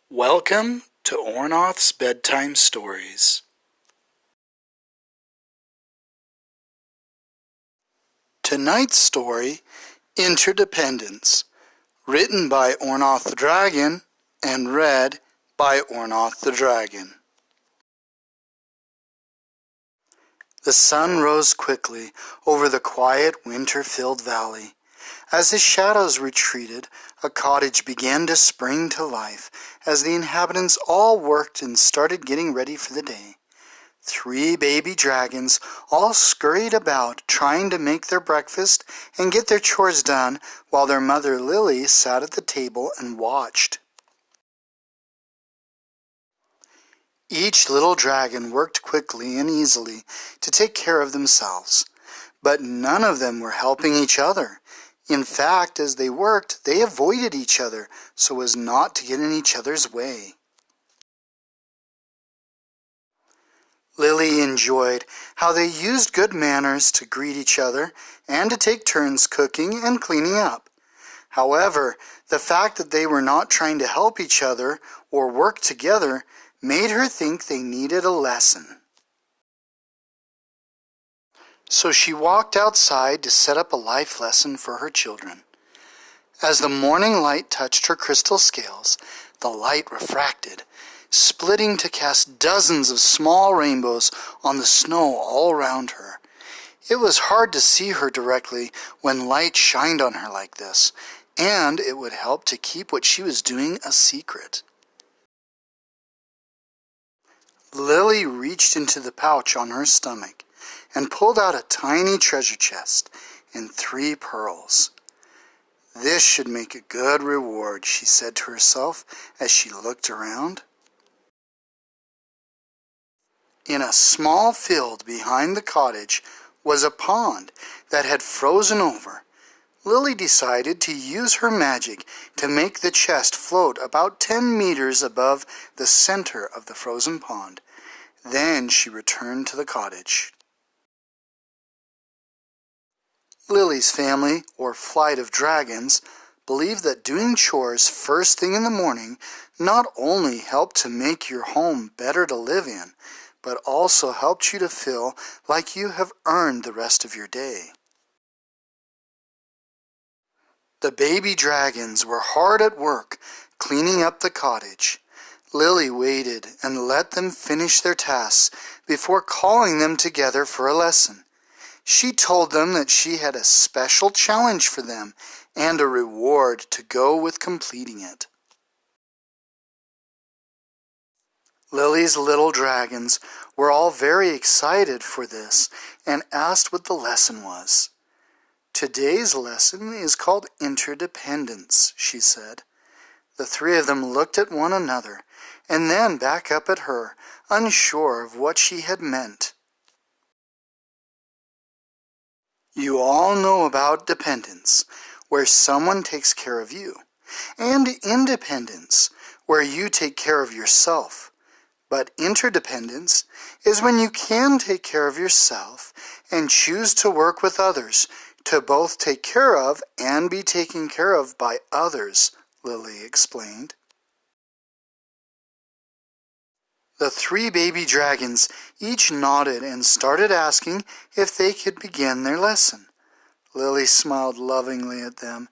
Welcome to Ornoth's Bedtime Stories. Tonight's story, Interdependence, written by Ornoth the Dragon and read by Ornoth the Dragon. The sun rose quickly over the quiet winter-filled valley. As the shadows retreated, a cottage began to spring to life as the inhabitants all worked and started getting ready for the day. 3 baby dragons all scurried about trying to make their breakfast and get their chores done while their mother Lilly sat at the table and watched. Each little dragon worked quickly and easily to take care of themselves, but none of them were helping each other. In fact, as they worked, they avoided each other so as not to get in each other's way. Lilly enjoyed how they used good manners to greet each other and to take turns cooking and cleaning up. However, the fact that they were not trying to help each other or work together made her think they needed a lesson. So she walked outside to set up a life lesson for her children. As the morning light touched her crystal scales, the light refracted, splitting to cast dozens of small rainbows on the snow all around her. It was hard to see her directly when light shined on her like this, and it would help to keep what she was doing a secret. Lilly reached into the pouch on her stomach and pulled out a tiny treasure chest and 3 pearls. This should make a good reward, she said to herself as she looked around. In a small field behind the cottage was a pond that had frozen over. Lilly decided to use her magic to make the chest float about 10 meters above the center of the frozen pond. Then she returned to the cottage. Lilly's family, or flight of dragons, believed that doing chores first thing in the morning not only helped to make your home better to live in, but also helped you to feel like you have earned the rest of your day. The baby dragons were hard at work cleaning up the cottage. Lilly waited and let them finish their tasks before calling them together for a lesson. She told them that she had a special challenge for them and a reward to go with completing it. Lilly's little dragons were all very excited for this and asked what the lesson was. Today's lesson is called Interdependence, she said. The 3 of them looked at one another and then back up at her, unsure of what she had meant. You all know about dependence, where someone takes care of you, and independence, where you take care of yourself. But interdependence is when you can take care of yourself and choose to work with others to both take care of and be taken care of by others, Lilly explained. The 3 baby dragons each nodded and started asking if they could begin their lesson. Lilly smiled lovingly at them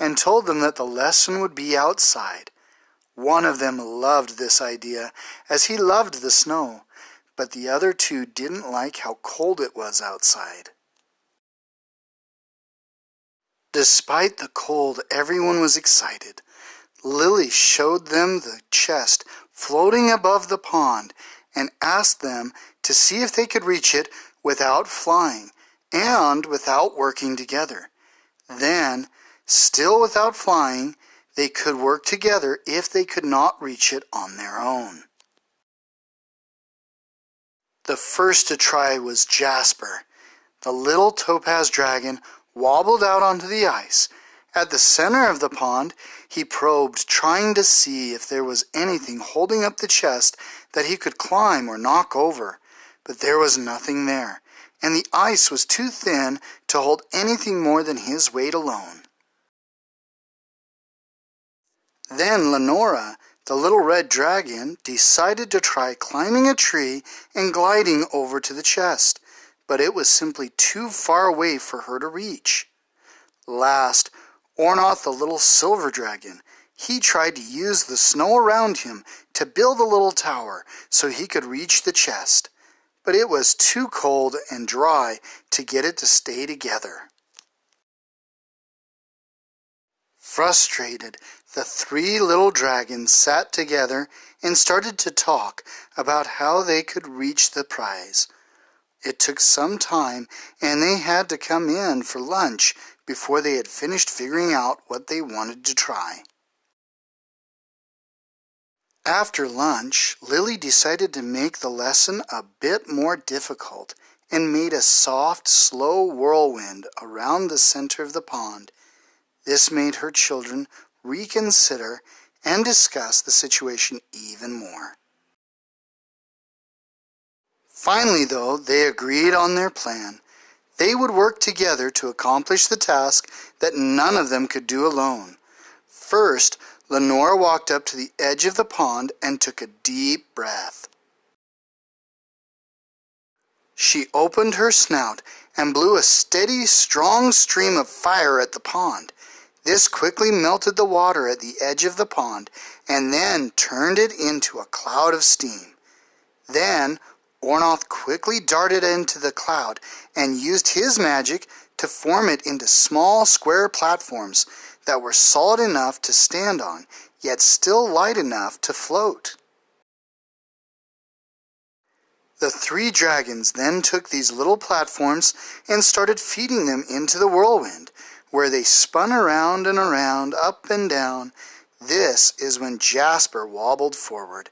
and told them that the lesson would be outside. One of them loved this idea as he loved the snow, but the other 2 didn't like how cold it was outside. Despite the cold, everyone was excited. Lilly showed them the chest floating above the pond and asked them to see if they could reach it without flying and without working together. Then, still without flying, they could work together if they could not reach it on their own. The first to try was Jasper. The little topaz dragon wobbled out onto the ice. At the center of the pond, he probed, trying to see if there was anything holding up the chest that he could climb or knock over. But there was nothing there, and the ice was too thin to hold anything more than his weight alone. Then Lenora, The little red dragon decided to try climbing a tree and gliding over to the chest, but it was simply too far away for her to reach. Last, Ornoth the little silver dragon, he tried to use the snow around him to build a little tower so he could reach the chest, but it was too cold and dry to get it to stay together. Frustrated, the three little dragons sat together and started to talk about how they could reach the prize. It took some time, and they had to come in for lunch before they had finished figuring out what they wanted to try. After lunch, Lilly decided to make the lesson a bit more difficult and made a soft, slow whirlwind around the center of the pond. This made her children reconsider and discuss the situation even more. Finally, though, they agreed on their plan. They would work together to accomplish the task that none of them could do alone. First, Lenora walked up to the edge of the pond and took a deep breath. She opened her snout and blew a steady, strong stream of fire at the pond. This quickly melted the water at the edge of the pond and then turned it into a cloud of steam. Then, Ornoth quickly darted into the cloud and used his magic to form it into small square platforms that were solid enough to stand on, yet still light enough to float. The three dragons then took these little platforms and started feeding them into the whirlwind, where they spun around and around, up and down. This is when Jasper wobbled forward.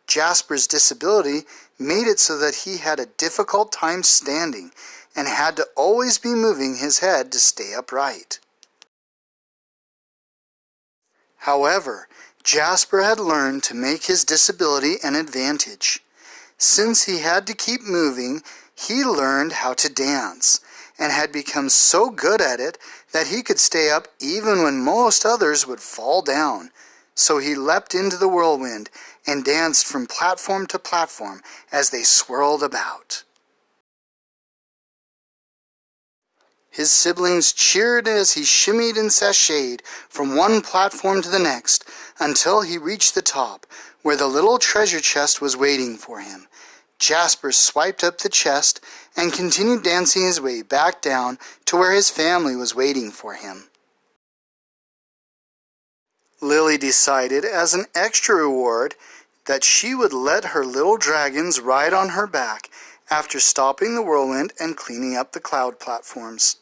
Jasper's disability made it so that he had a difficult time standing and had to always be moving his head to stay upright. However, Jasper had learned to make his disability an advantage. Since he had to keep moving, he learned how to dance and had become so good at it that he could stay up even when most others would fall down. So he leapt into the whirlwind and danced from platform to platform as they swirled about. His siblings cheered as he shimmied and sashayed from one platform to the next until he reached the top, where the little treasure chest was waiting for him. Jasper swiped up the chest and continued dancing his way back down to where his family was waiting for him. Lilly decided, as an extra reward, that she would let her little dragons ride on her back after stopping the whirlwind and cleaning up the cloud platforms.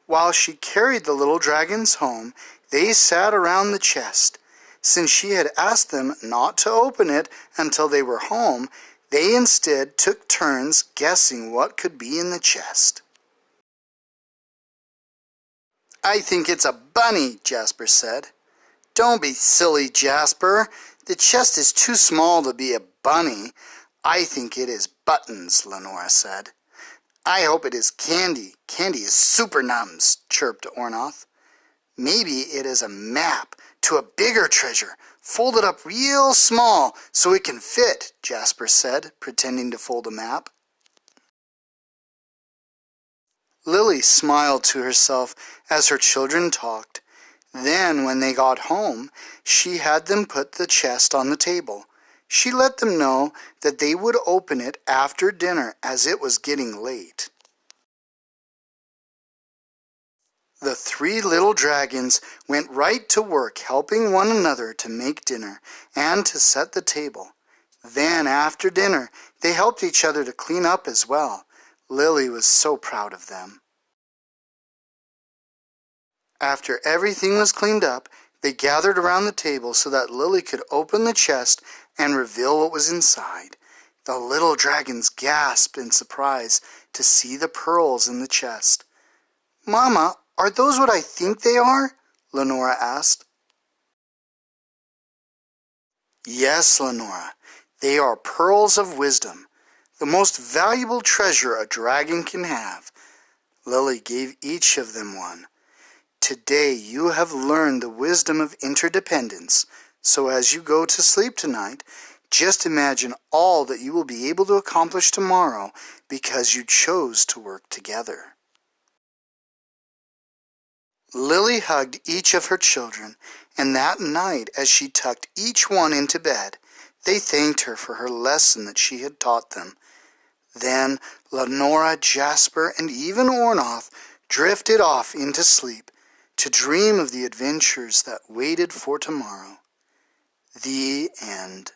While she carried the little dragons home, they sat around the chest. Since she had asked them not to open it until they were home, they instead took turns guessing what could be in the chest. "I think it's a bunny," Jasper said. "Don't be silly, Jasper. The chest is too small to be a bunny." "I think it is buttons," Lenora said. "I hope it is candy. Candy is super nums," chirped Ornoth. "Maybe it is a map to a bigger treasure, folded up real small so it can fit," Jasper said, pretending to fold a map. Lilly smiled to herself as her children talked. Then, when they got home, she had them put the chest on the table. She let them know that they would open it after dinner as it was getting late. The three little dragons went right to work helping one another to make dinner and to set the table. Then, after dinner, they helped each other to clean up as well. Lilly was so proud of them. After everything was cleaned up, they gathered around the table so that Lilly could open the chest and reveal what was inside. The little dragons gasped in surprise to see the pearls in the chest. "Mama, are those what I think they are?" Lenora asked. "Yes, Lenora, they are pearls of wisdom, the most valuable treasure a dragon can have." Lilly gave each of them one. "Today you have learned the wisdom of interdependence, So as you go to sleep tonight, just imagine all that you will be able to accomplish tomorrow because you chose to work together. Lily hugged each of her children, and that night, as she tucked each one into bed, they thanked her for her lesson that she had taught them. Then Lenora, Jasper, and even Ornoth drifted off into sleep to dream of the adventures that waited for tomorrow. The end.